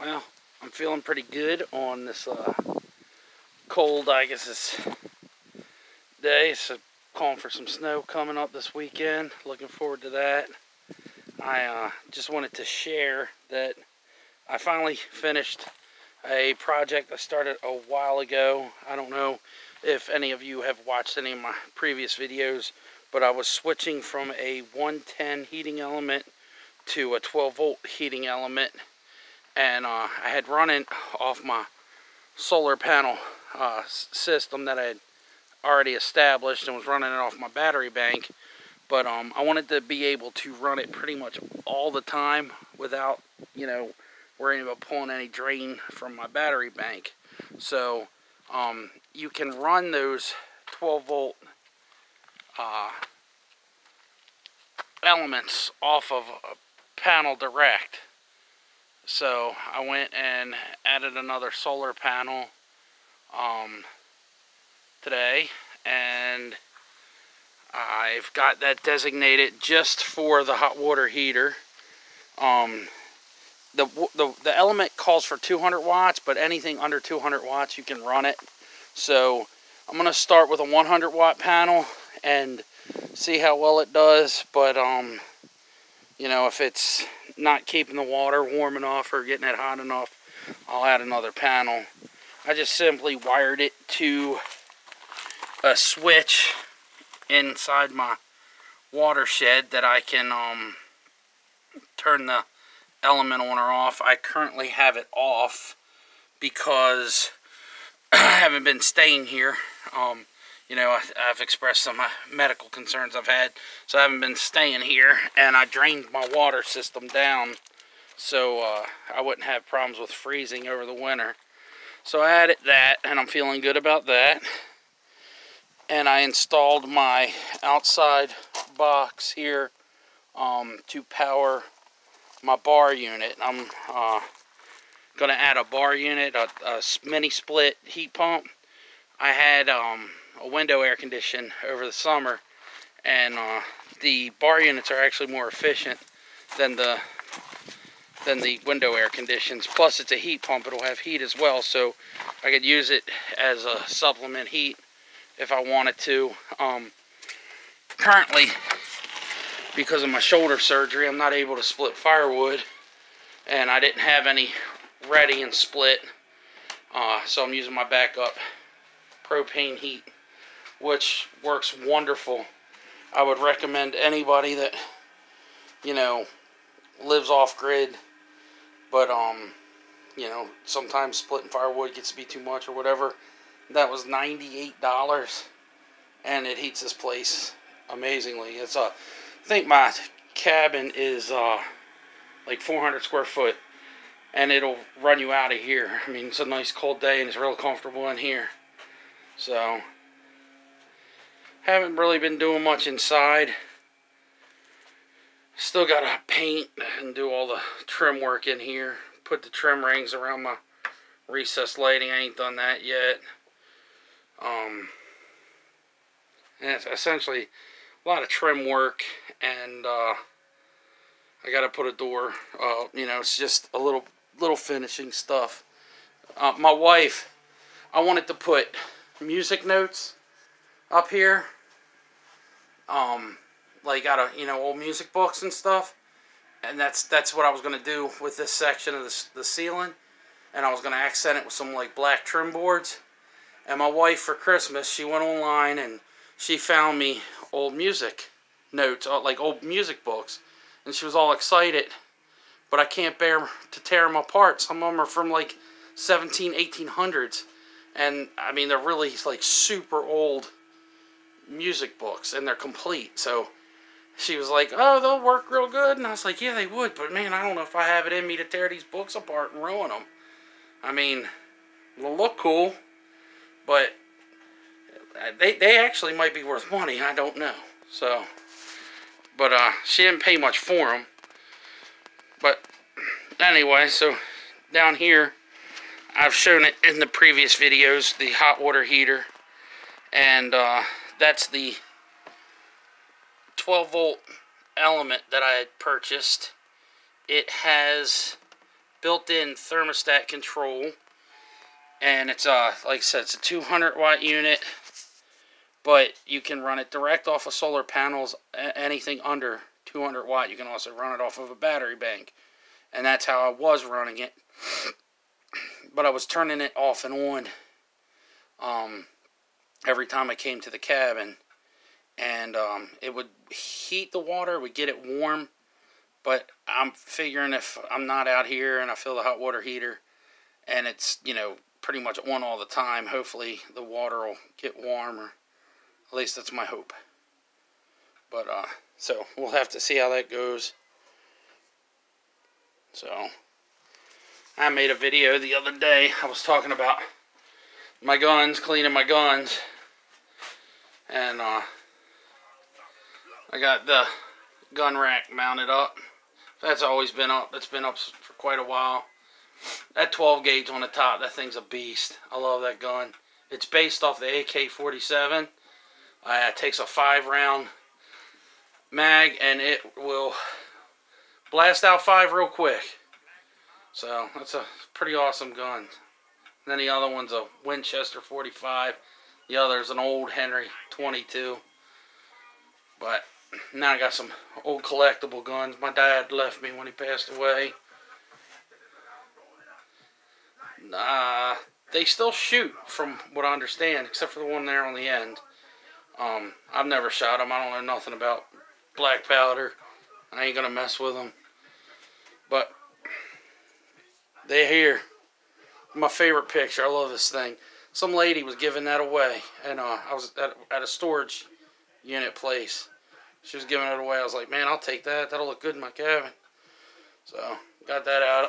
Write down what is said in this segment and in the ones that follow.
Well, I'm feeling pretty good on this cold, I guess, this day. So calling for some snow coming up this weekend. Looking forward to that. I just wanted to share that I finally finished a project I started a while ago. I don't know if any of you have watched any of my previous videos, but I was switching from a 110 heating element to a 12 volt heating element, and I had run it off my solar panel system that I had already established and was running it off my battery bank. But I wanted to be able to run it pretty much all the time without, worrying about pulling any drain from my battery bank. So you can run those 12 volt elements off of a panel direct. So I went and added another solar panel today, and I've got that designated just for the hot water heater. The element calls for 200 watts, but anything under 200 watts you can run it. So I'm going to start with a 100 watt panel and see how well it does. But if it's not keeping the water warm enough or getting it hot enough, I'll add another panel. I just simply wired it to a switch inside my watershed that I can turn the element on or off. I currently have it off because I haven't been staying here. I've expressed some medical concerns I've had, so I haven't been staying here, and I drained my water system down so I wouldn't have problems with freezing over the winter. So I added that, and I'm feeling good about that. And I installed my outside box here to power my bar unit. I'm going to add a bar unit, a mini split heat pump. I had a window air condition over the summer, and the bar units are actually more efficient than the window air conditions. Plus, it's a heat pump; it'll have heat as well, so I could use it as a supplement heat if I wanted to. Currently, because of my shoulder surgery, I'm not able to split firewood, and I didn't have any ready and split, so I'm using my backup propane heat, which works wonderful. I would recommend anybody that lives off grid, but sometimes splitting firewood gets to be too much or whatever. That was $98, and it heats this place amazingly. It's I think my cabin is like 400 square foot, and it'll run you out of here. I mean, it's a nice cold day, and it's real comfortable in here. So, haven't really been doing much inside. Still got to paint and do all the trim work in here. Put the trim rings around my recessed lighting. I ain't done that yet. And it's essentially a lot of trim work, and I got to put a door. It's just a little finishing stuff. My wife, I wanted to put music notes up here, like out of old music books and stuff, and that's what I was gonna do with this section of the ceiling, and I was gonna accent it with some like black trim boards. And my wife, for Christmas, she went online and she found me old music notes, like old music books, and she was all excited. But I can't bear to tear them apart. Some of them are from like 1800s. And I mean, they're really like super old music books, and they're complete. So she was like, "Oh, they'll work real good." And I was like, "Yeah, they would, but man, I don't know if I have it in me to tear these books apart and ruin them. I mean, they'll look cool, but they actually might be worth money. I don't know." So, but she didn't pay much for them. But anyway, so down here, I've shown it in the previous videos, the hot water heater, and that's the 12 volt element that I had purchased. It has built-in thermostat control, and it's like I said, it's a 200 watt unit, but you can run it direct off of solar panels. Anything under 200 watt, you can also run it off of a battery bank, and that's how I was running it. But I was turning it off and on every time I came to the cabin, and it would heat the water, would get it warm. But I'm figuring if I'm not out here and I feel the hot water heater and it's, you know, pretty much on all the time, hopefully the water will get warmer. At least that's my hope. But so we'll have to see how that goes. So I made a video the other day. I was talking about my guns, cleaning my guns, and I got the gun rack mounted up. That's always been up. It's been up for quite a while. That 12 gauge on the top, that thing's a beast. I love that gun. It's based off the AK-47. It takes a 5-round mag, and it will blast out 5 real quick. So that's a pretty awesome gun. And then the other one's a Winchester 45. The other's an old Henry 22. But now I got some old collectible guns. My dad left me when he passed away. They still shoot, from what I understand, except for the one there on the end. I've never shot them. I don't know nothing about black powder. I ain't gonna mess with them. But they're here. My favorite picture. I love this thing. Some lady was giving that away, and I was at a storage unit place. She was giving it away. I was like, man, I'll take that. That'll look good in my cabin. So, got that out.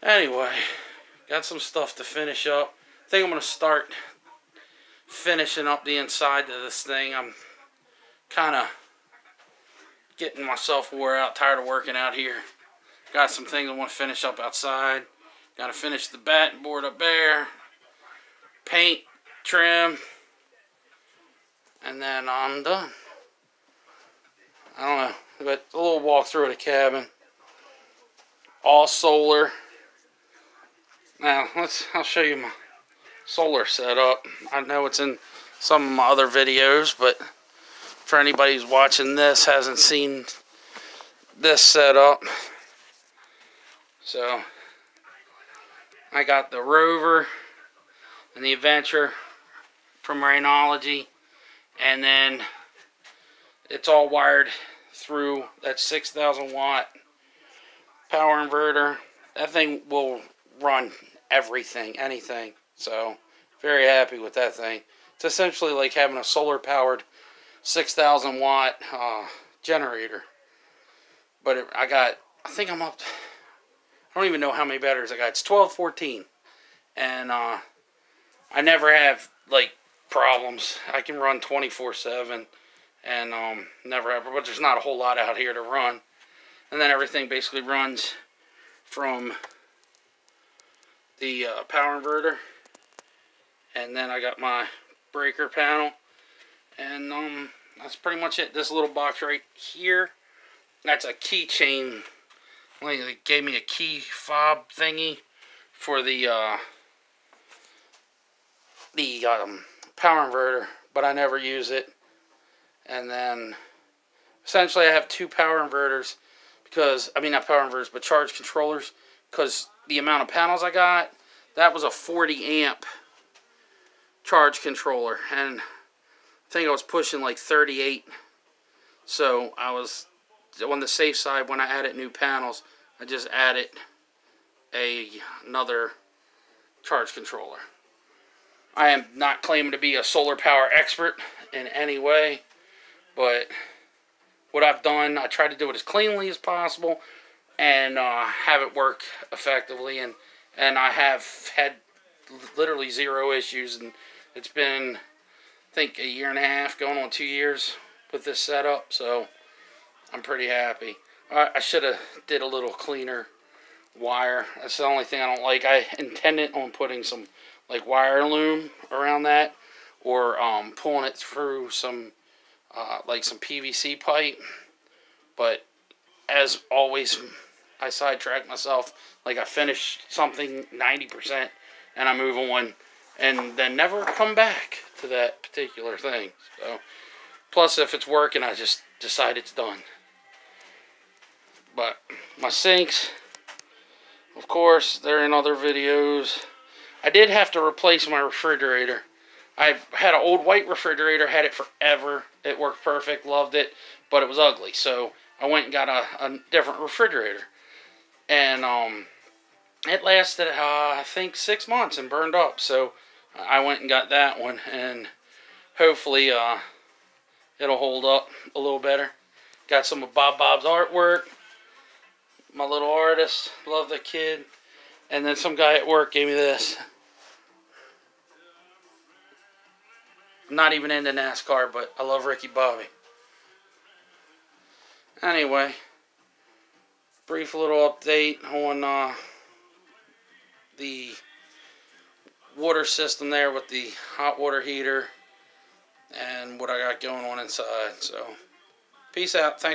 Anyway, got some stuff to finish up. I think I'm going to start finishing up the inside of this thing. I'm kind of getting myself wore out, tired of working out here. Got some things I want to finish up outside. Got to finish the batting board up there. Paint, trim. And then I'm done. I don't know, but a little walk through the cabin. All solar. Now I'll show you my solar setup. I know it's in some of my other videos, but for anybody who's watching this hasn't seen this setup. So I got the Rover and the Adventure from Rainology. And then it's all wired through that 6,000 watt power inverter. That thing will run everything, anything. So, very happy with that thing. It's essentially like having a solar powered 6,000 watt generator. But I think I'm up, I don't even know how many batteries I got. It's 12, 14. And I never have, like, problems. I can run 24/7 and never have, but there's not a whole lot out here to run. And then everything basically runs from the power inverter, and then I got my breaker panel, and that's pretty much it. This little box right here, that's a keychain. They gave me a key fob thingy for the power inverter, but I never use it. And then essentially I have 2 power inverters because, I mean, not power inverters, but charge controllers, because the amount of panels I got, that was a 40 amp charge controller, and I think I was pushing like 38. So I was on the safe side. When I added new panels, I just added another charge controller. I am not claiming to be a solar power expert in any way, but what I've done, I try to do it as cleanly as possible and have it work effectively, and I have had literally 0 issues, and it's been, I think, 1.5 years, going on 2 years with this setup, so I'm pretty happy. I should have did a little cleaner wire. That's the only thing I don't like. I intended on putting some like wire loom around that, or pulling it through some like some PVC pipe, but as always, I sidetrack myself. Like I finish something 90% and I move on and then never come back to that particular thing. So, plus if it's working, I just decide it's done. But my sinks, of course, they're in other videos. I did have to replace my refrigerator. I had an old white refrigerator, had it forever. It worked perfect, loved it, but it was ugly. So I went and got a different refrigerator. And it lasted, I think, 6 months and burned up. So I went and got that one, and hopefully it'll hold up a little better. Got some of Bob's artwork. My little artist, love the kid. And then some guy at work gave me this. I'm not even into NASCAR, but I love Ricky Bobby. Anyway, brief little update on the water system there with the hot water heater and what I got going on inside. So, peace out. Thanks.